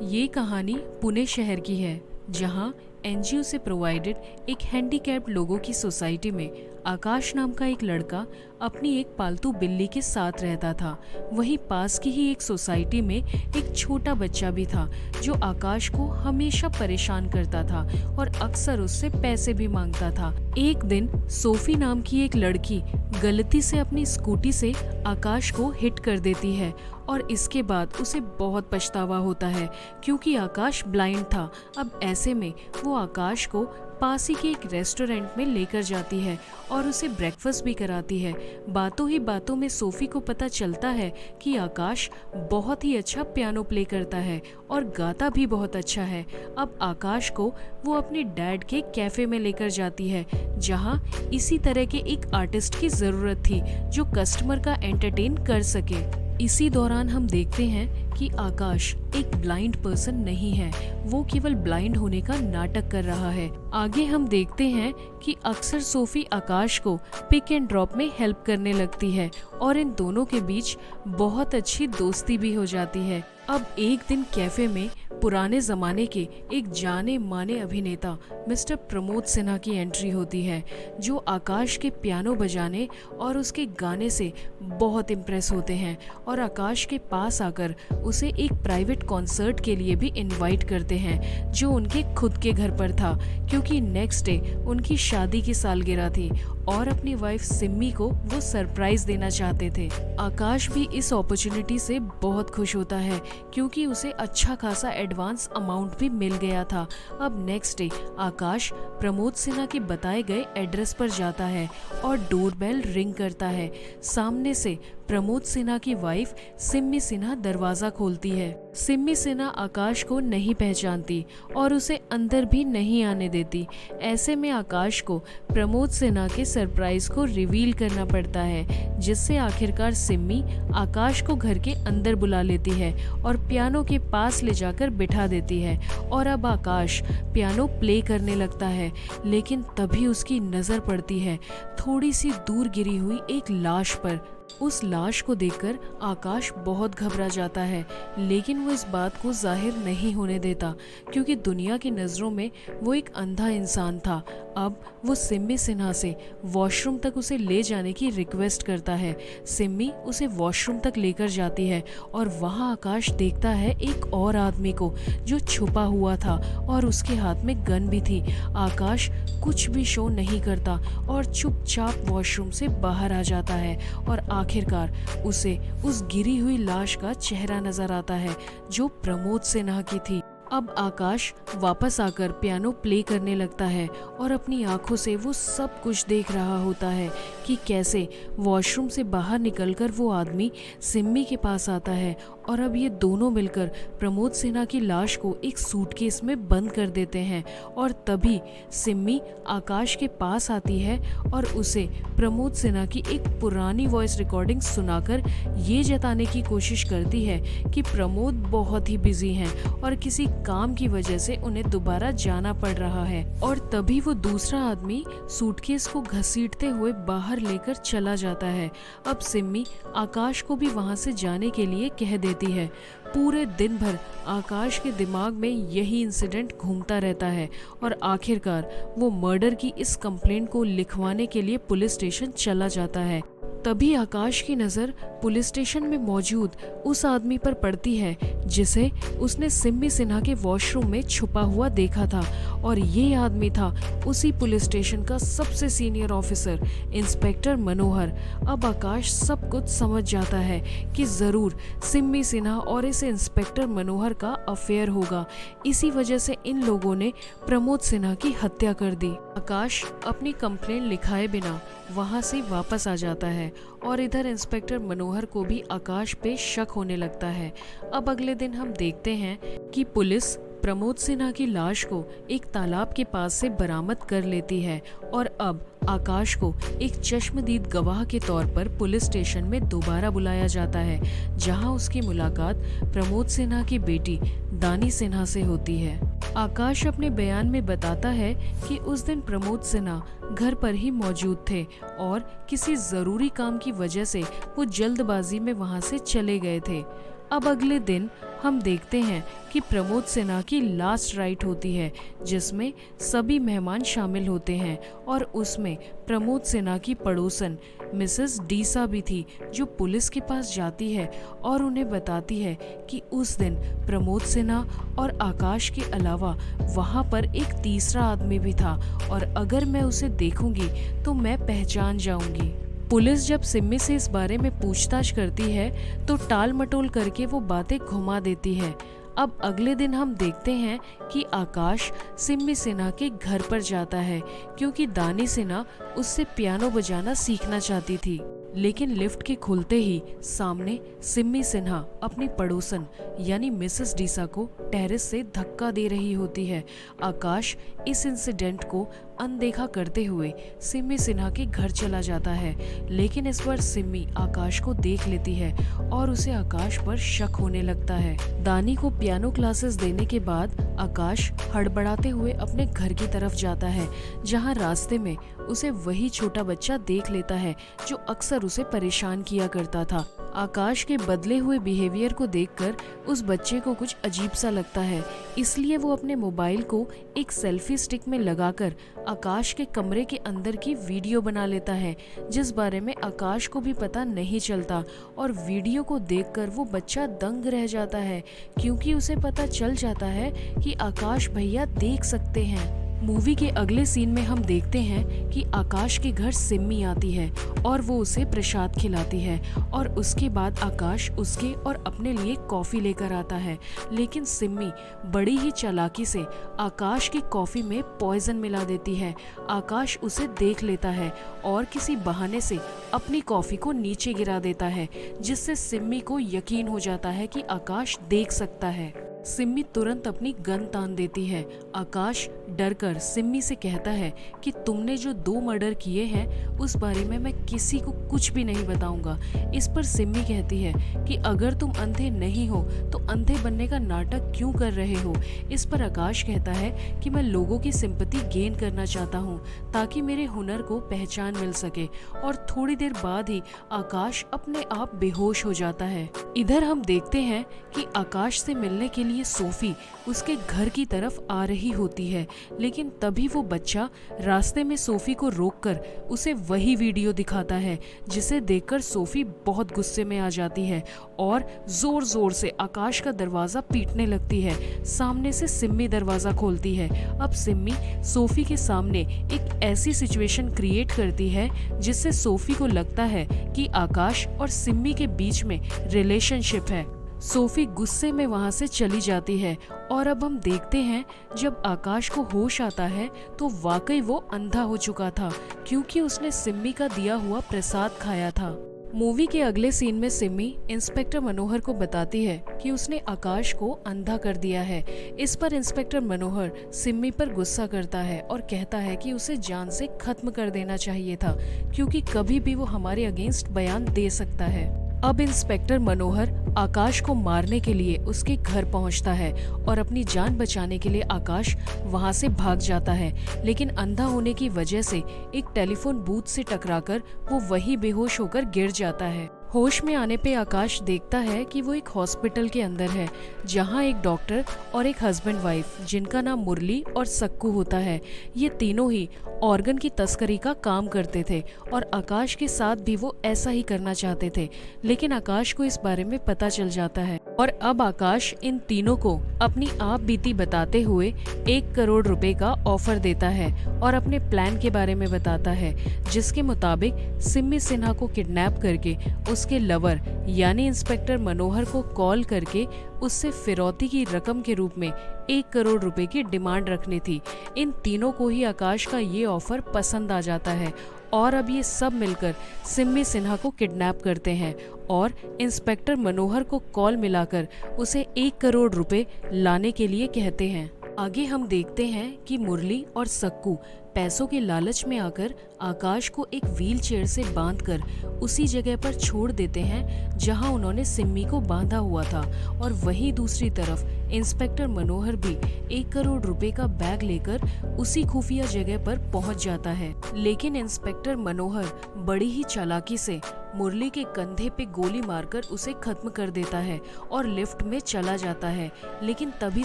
ये कहानी पुणे शहर की है, जहां एनजीओ से प्रोवाइडेड एक हैंडीकैप्ड लोगों की सोसाइटी में आकाश नाम का एक लड़का अपनी एक पालतू बिल्ली के साथ रहता था। वहीं पास की ही एक सोसाइटी में एक छोटा बच्चा भी था जो आकाश को हमेशा परेशान करता था और अक्सर उससे पैसे भी मांगता था। एक दिन सोफी नाम की एक लड़की गलती से अपनी स्कूटी से आकाश को हिट कर देती है और इसके बाद उसे बहुत पछतावा होता है क्योंकि आकाश ब्लाइंड था। अब ऐसे में वो आकाश को पास ही के एक रेस्टोरेंट में लेकर जाती है और उसे ब्रेकफास्ट भी कराती है। बातों ही बातों में सोफी को पता चलता है कि आकाश बहुत ही अच्छा पियानो प्ले करता है और गाता भी बहुत अच्छा है। अब आकाश को वो अपने डैड के कैफे में लेकर जाती है, जहां इसी तरह के एक आर्टिस्ट की जरूरत थी जो कस्टमर का एंटरटेन कर सके। इसी दौरान हम देखते हैं कि आकाश एक ब्लाइंड पर्सन नहीं है, वो केवल ब्लाइंड होने का नाटक कर रहा है। आगे हम देखते हैं कि अक्सर सोफी आकाश को पिक एंड ड्रॉप में हेल्प करने लगती है और इन दोनों के बीच बहुत अच्छी दोस्ती भी हो जाती है। अब एक दिन कैफे में पुराने जमाने के एक जाने माने अभिनेता मिस्टर प्रमोद सिन्हा की एंट्री होती है, जो आकाश के पियानो बजाने और उसके गाने से बहुत इम्प्रेस होते हैं और आकाश के पास आकर उसे एक प्राइवेट कॉन्सर्ट के लिए भी इनवाइट करते हैं, जो उनके खुद के घर पर था क्योंकि नेक्स्ट डे उनकी शादी की सालगिरह थी और अपनी वाइफ सिम्मी को वो सरप्राइज देना चाहते थे। आकाश भी इस अपॉर्चुनिटी से बहुत खुश होता है क्योंकि उसे अच्छा खासा एडवांस अमाउंट भी मिल गया था। अब नेक्स्ट डे आकाश प्रमोद सिन्हा के बताए गए एड्रेस पर जाता है और डोरबेल रिंग करता है। सामने से प्रमोद सिन्हा की वाइफ सिम्मी सिन्हा दरवाजा खोलती है। सिम्मी सिन्हा आकाश को नहीं पहचानती और उसे अंदर भी नहीं आने देती। ऐसे में आकाश को प्रमोद सिन्हा के सरप्राइज को रिवील करना पड़ता है, जिससे आखिरकार सिम्मी आकाश को घर के अंदर बुला लेती है और पियानो के पास ले जाकर बिठा देती है और अब आकाश पियानो प्ले करने लगता है। लेकिन तभी उसकी नजर पड़ती है थोड़ी सी दूर गिरी हुई एक लाश पर। उस लाश को देखकर आकाश बहुत घबरा जाता है, लेकिन वो इस बात को जाहिर नहीं होने देता क्योंकि दुनिया की नज़रों में वो एक अंधा इंसान था। अब वो सिम्मी सिन्हा से वॉशरूम तक उसे ले जाने की रिक्वेस्ट करता है। सिम्मी उसे वॉशरूम तक लेकर जाती है और वहाँ आकाश देखता है एक और आदमी को जो छुपा हुआ था और उसके हाथ में गन भी थी। आकाश कुछ भी शो नहीं करता और चुपचाप वॉशरूम से बाहर आ जाता है और आखिरकार उसे उस गिरी हुई लाश का चेहरा नजर आता है जो प्रमोद सिन्हा की थी। अब आकाश वापस आकर पियानो प्ले करने लगता है और अपनी आंखों से वो सब कुछ देख रहा होता है कि कैसे वॉशरूम से बाहर निकलकर वो आदमी सिम्मी के पास आता है और अब ये दोनों मिलकर प्रमोद सिन्हा की लाश को एक सूटकेस में बंद कर देते हैं। और तभी सिम्मी आकाश के पास आती है और उसे प्रमोद सिन्हा की एक पुरानी वॉइस रिकॉर्डिंग सुनाकर ये जताने की कोशिश करती है कि प्रमोद बहुत ही बिजी हैं और किसी काम की वजह से उन्हें दोबारा जाना पड़ रहा है। और तभी वो दूसरा आदमी सूटकेस को घसीटते हुए बाहर लेकर चला जाता है। अब सिम्मी आकाश को भी वहां से जाने के लिए कह देती है। पूरे दिन भर आकाश के दिमाग में यही इंसिडेंट घूमता रहता है और आखिरकार वो मर्डर की इस कंप्लेंट को लिखवाने के लिए पुलिस स्टेशन चला जाता है। तभी आकाश की नज़र पुलिस स्टेशन में मौजूद उस आदमी पर पड़ती है जिसे उसने सिम्मी सिन्हा के वॉशरूम में छुपा हुआ देखा था और ये आदमी था उसी पुलिस स्टेशन का सबसे सीनियर ऑफिसर इंस्पेक्टर मनोहर। अब आकाश सब कुछ समझ जाता है कि ज़रूर सिम्मी सिन्हा और इस इंस्पेक्टर मनोहर का अफेयर होगा। इसी वजह से इन लोगों ने प्रमोद सिन्हा की हत्या कर दी। आकाश अपनी कंप्लेंट लिखाए बिना वहां से वापस आ जाता है और इधर इंस्पेक्टर मनोहर को भी आकाश पे शक होने लगता है। अब अगले दिन हम देखते हैं कि पुलिस प्रमोद सिन्हा की लाश को एक तालाब के पास से बरामद कर लेती है और अब आकाश को एक चश्मदीद गवाह के तौर पर पुलिस स्टेशन में दोबारा बुलाया जाता है, जहां उसकी मुलाकात प्रमोद सिन्हा की बेटी दानी सिन्हा से होती है। आकाश अपने बयान में बताता है कि उस दिन प्रमोद सिन्हा घर पर ही मौजूद थे और किसी जरूरी काम की वजह से वो जल्दबाजी में वहां से चले गए थे। अब अगले दिन हम देखते हैं कि प्रमोद सिन्हा की लास्ट राइट होती है जिसमें सभी मेहमान शामिल होते हैं और उसमें प्रमोद सिन्हा की पड़ोसन मिसेस डीसा भी थी, जो पुलिस के पास जाती है और उन्हें बताती है कि उस दिन प्रमोद सिन्हा और आकाश के अलावा वहाँ पर एक तीसरा आदमी भी था और अगर मैं उसे देखूंगी तो मैं पहचान जाऊंगी। पुलिस जब सिम्मी से इस बारे में पूछताछ करती है तो टाल मटोल करके वो बातें घुमा देती है। अब अगले दिन हम देखते हैं कि आकाश सिम्मी सिन्हा के घर पर जाता है क्योंकि दानी सिन्हा उससे पियानो बजाना सीखना चाहती थी, लेकिन लिफ्ट के खुलते ही सामने सिम्मी सिन्हा अपनी पड़ोसन यानी मिसेस डीसा को टेरेस से धक्का दे रही होती है। आकाश इस इंसिडेंट को अनदेखा करते हुए सिम्मी सिन्हा के घर चला जाता है, लेकिन इस बार सिम्मी आकाश को देख लेती है और उसे आकाश पर शक होने लगता है। दानी को पियानो क्लासेस देने के बाद आकाश हड़बड़ाते हुए अपने घर की तरफ जाता है, जहां रास्ते में उसे वही छोटा बच्चा देख लेता है जो अक्सर उसे परेशान किया करता था। आकाश के बदले हुए बिहेवियर को देखकर उस बच्चे को कुछ अजीब सा लगता है, इसलिए वो अपने मोबाइल को एक सेल्फी स्टिक में लगाकर आकाश के कमरे के अंदर की वीडियो बना लेता है, जिस बारे में आकाश को भी पता नहीं चलता। और वीडियो को देखकर वो बच्चा दंग रह जाता है क्योंकि उसे पता चल जाता है कि आकाश भैया देख सकते हैं। मूवी के अगले सीन में हम देखते हैं कि आकाश के घर सिम्मी आती है और वो उसे प्रसाद खिलाती है और उसके बाद आकाश उसके और अपने लिए कॉफ़ी लेकर आता है, लेकिन सिम्मी बड़ी ही चालाकी से आकाश की कॉफ़ी में पॉइजन मिला देती है। आकाश उसे देख लेता है और किसी बहाने से अपनी कॉफ़ी को नीचे गिरा देता है, जिससे सिम्मी को यकीन हो जाता है कि आकाश देख सकता है। सिम्मी तुरंत अपनी गन तान देती है। आकाश डरकर सिम्मी से कहता है कि तुमने जो 2 मर्डर किए हैं उस बारे में मैं किसी को कुछ भी नहीं बताऊंगा। इस पर सिम्मी कहती है कि अगर तुम अंधे नहीं हो तो अंधे बनने का नाटक क्यों कर रहे हो। इस पर आकाश कहता है कि मैं लोगों की सिंपैथी गेन करना चाहता हूँ ताकि मेरे हुनर को पहचान मिल सके, और थोड़ी देर बाद ही आकाश अपने आप बेहोश हो जाता है। इधर हम देखते हैं कि आकाश से मिलने के लिए सोफी उसके घर की तरफ आ रही होती है, लेकिन तभी वो बच्चा रास्ते में सोफी को रोककर उसे वही वीडियो दिखाता है, जिसे देखकर सोफी बहुत गुस्से में आ जाती है और जोर जोर से आकाश का दरवाजा पीटने लगती है। सामने से सिम्मी दरवाजा खोलती है। अब सिम्मी सोफी के सामने एक ऐसी सिचुएशन क्रिएट करती है जिससे सोफी को लगता है कि आकाश और सिम्मी के बीच में रिलेशनशिप है। सोफी गुस्से में वहां से चली जाती है और अब हम देखते हैं जब आकाश को होश आता है तो वाकई वो अंधा हो चुका था क्योंकि उसने सिम्मी का दिया हुआ प्रसाद खाया था। मूवी के अगले सीन में सिम्मी इंस्पेक्टर मनोहर को बताती है कि उसने आकाश को अंधा कर दिया है। इस पर इंस्पेक्टर मनोहर सिम्मी पर गुस्सा करता है और कहता है कि उसे जान से खत्म कर देना चाहिए था क्योंकि कभी भी वो हमारे अगेंस्ट बयान दे सकता है। अब इंस्पेक्टर मनोहर आकाश को मारने के लिए उसके घर पहुंचता है और अपनी जान बचाने के लिए आकाश वहां से भाग जाता है, लेकिन अंधा होने की वजह से एक टेलीफोन बूथ से टकराकर वो वहीं बेहोश होकर गिर जाता है। होश में आने पे आकाश देखता है कि वो एक हॉस्पिटल के अंदर है जहां एक डॉक्टर और एक हस्बैंड वाइफ जिनका नाम मुरली और सक्कू होता है, ये तीनों ही ऑर्गन की तस्करी का काम करते थे और आकाश के साथ भी वो ऐसा ही करना चाहते थे, लेकिन आकाश को इस बारे में पता चल जाता है और अब आकाश इन तीनों को अपनी आप बीती बताते हुए 1 करोड़ रुपए का ऑफर देता है और अपने प्लान के बारे में बताता है, जिसके मुताबिक सिम्मी सिन्हा को किडनैप करके उसके लवर यानी इंस्पेक्टर मनोहर को कॉल करके उससे फिरौती की रकम के रूप में 1 करोड़ रुपए की डिमांड रखनी थी। इन तीनों को ही आकाश का ये ऑफर पसंद आ जाता है और अब ये सब मिलकर सिम्मी सिन्हा को किडनैप करते हैं और इंस्पेक्टर मनोहर को कॉल मिलाकर उसे 1 करोड़ रुपए लाने के लिए कहते हैं। आगे हम देखते हैं कि मुरली और सक्कू पैसों के लालच में आकर आकाश को एक व्हीलचेयर से बांधकर उसी जगह पर छोड़ देते हैं जहां उन्होंने सिम्मी को बांधा हुआ था, और वहीं दूसरी तरफ इंस्पेक्टर मनोहर भी 1 करोड़ रुपए का बैग लेकर उसी खुफिया जगह पर पहुंच जाता है। लेकिन इंस्पेक्टर मनोहर बड़ी ही चालाकी से मुरली के कंधे पे गोली मारकर उसे खत्म कर देता है और लिफ्ट में चला जाता है। लेकिन तभी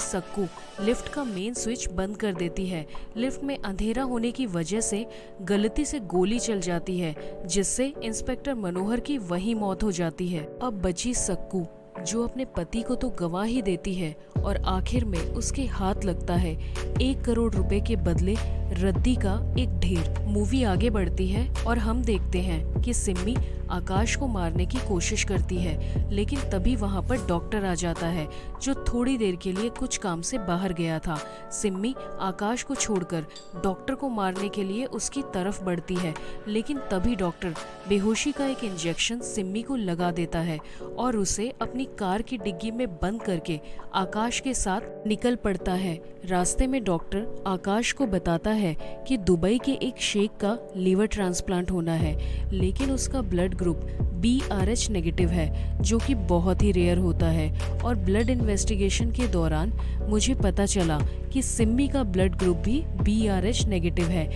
सक्कू लिफ्ट का मेन स्विच बंद कर देती है। लिफ्ट में अंधेरा होने की वजह से गलती से गोली चल जाती है, जिससे इंस्पेक्टर मनोहर की वही मौत हो जाती है। अब बची सक्कू, जो अपने पति को तो गवा ही देती है और आखिर में उसके हाथ लगता है 1 करोड़ रुपए के बदले रद्दी का एक ढेर। मूवी आगे बढ़ती है और हम देखते हैं कि सिम्मी आकाश को मारने की कोशिश करती है, लेकिन तभी वहां पर डॉक्टर आ जाता है, जो थोड़ी देर के लिए कुछ काम से बाहर गया था। सिम्मी आकाश को छोड़कर डॉक्टर को मारने के लिए उसकी तरफ बढ़ती है, लेकिन तभी डॉक्टर बेहोशी का एक इंजेक्शन सिम्मी को लगा देता है और उसे अपनी कार की डिग्गी में बंद करके आकाश के साथ निकल पड़ता है। रास्ते में डॉक्टर आकाश को बताता है कि दुबई के एक शेख का लीवर ट्रांसप्लांट होना है, लेकिन उसका ब्लड ग्रुप BRH नेगेटिव है, जो कि बहुत ही रेयर होता है। और ब्लड इन्वेस्टिगेशन के दौरान मुझे पता चला कि सिम्मी का ब्लड ग्रुप भी BRH नेगेटिव है,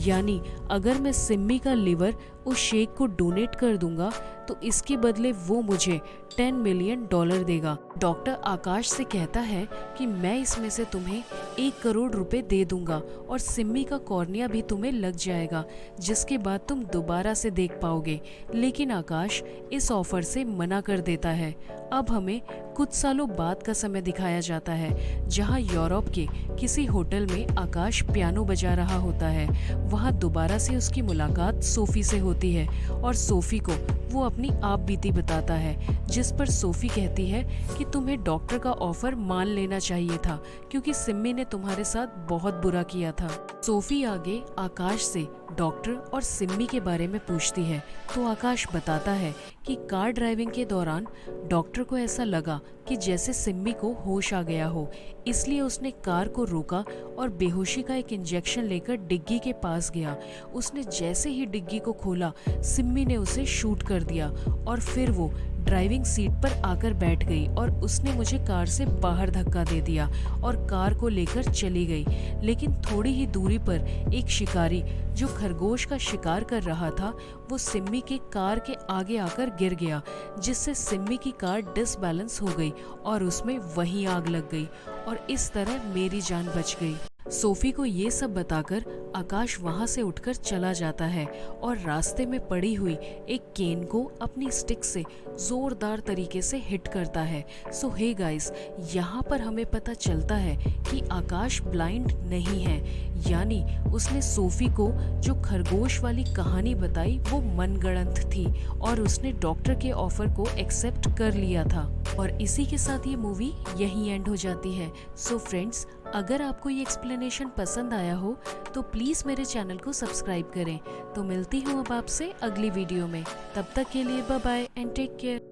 यानी अगर मैं सिम्मी का लिवर उस शेख को डोनेट कर दूंगा तो इसके बदले वो मुझे $10 मिलियन देगा। डॉक्टर आकाश से कहता है कि मैं इसमें से तुम्हें 1 करोड़ रुपए दे दूंगा और सिम्मी का कॉर्निया भी तुम्हें लग जाएगा, जिसके बाद तुम दोबारा से देख पाओगे। लेकिन आकाश इस ऑफर से मना कर देता है। अब हमें कुछ सालों बाद का समय दिखाया जाता है, जहां यूरोप के किसी होटल में आकाश पियानो बजा रहा होता है। वहां दोबारा से उसकी मुलाकात सोफी से होती है और सोफी को वो अपनी आप बीती बताता है, जिस पर सोफी कहती है कि तुम्हें डॉक्टर का ऑफर मान लेना चाहिए था, क्योंकि सिम्मी ने तुम्हारे साथ बहुत बुरा किया था। सोफी आगे आकाश से डॉक्टर और सिम्मी के बारे में पूछती है, तो आकाश बताता है कि कार ड्राइविंग के दौरान डॉक्टर को ऐसा लगा कि जैसे सिम्मी को होश आ गया हो, इसलिए उसने कार को रोका और बेहोशी का एक इंजेक्शन लेकर डिग्गी के पास गया। उसने जैसे ही डिग्गी को खोला, सिम्मी ने उसे शूट कर दिया और फिर वो ड्राइविंग सीट पर आकर बैठ गई और उसने मुझे कार से बाहर धक्का दे दिया और कार को लेकर चली गई। लेकिन थोड़ी ही दूरी पर एक शिकारी जो खरगोश का शिकार कर रहा था, वो सिम्मी के कार के आगे आकर गिर गया, जिससे सिम्मी की कार डिसबैलेंस हो गई और उसमें वहीं आग लग गई और इस तरह मेरी जान बच गई। सोफी को ये सब बताकर आकाश वहां से उठकर चला जाता है और रास्ते में पड़ी हुई एक केन को अपनी स्टिक से जोरदार तरीके से हिट करता है। सो हे गाइस, यहाँ पर हमें पता चलता है कि आकाश ब्लाइंड नहीं है, यानी उसने सोफी को जो खरगोश वाली कहानी बताई वो मनगढ़ंत थी और उसने डॉक्टर के ऑफर को एक्सेप्ट कर लिया था। और इसी के साथ ये मूवी यहीं एंड हो जाती है। सो फ्रेंड्स, अगर आपको ये एक्सप्लेनेशन पसंद आया हो तो प्लीज़ मेरे चैनल को सब्सक्राइब करें। तो मिलती हूँ अब आपसे अगली वीडियो में। तब तक के लिए bye bye and take care.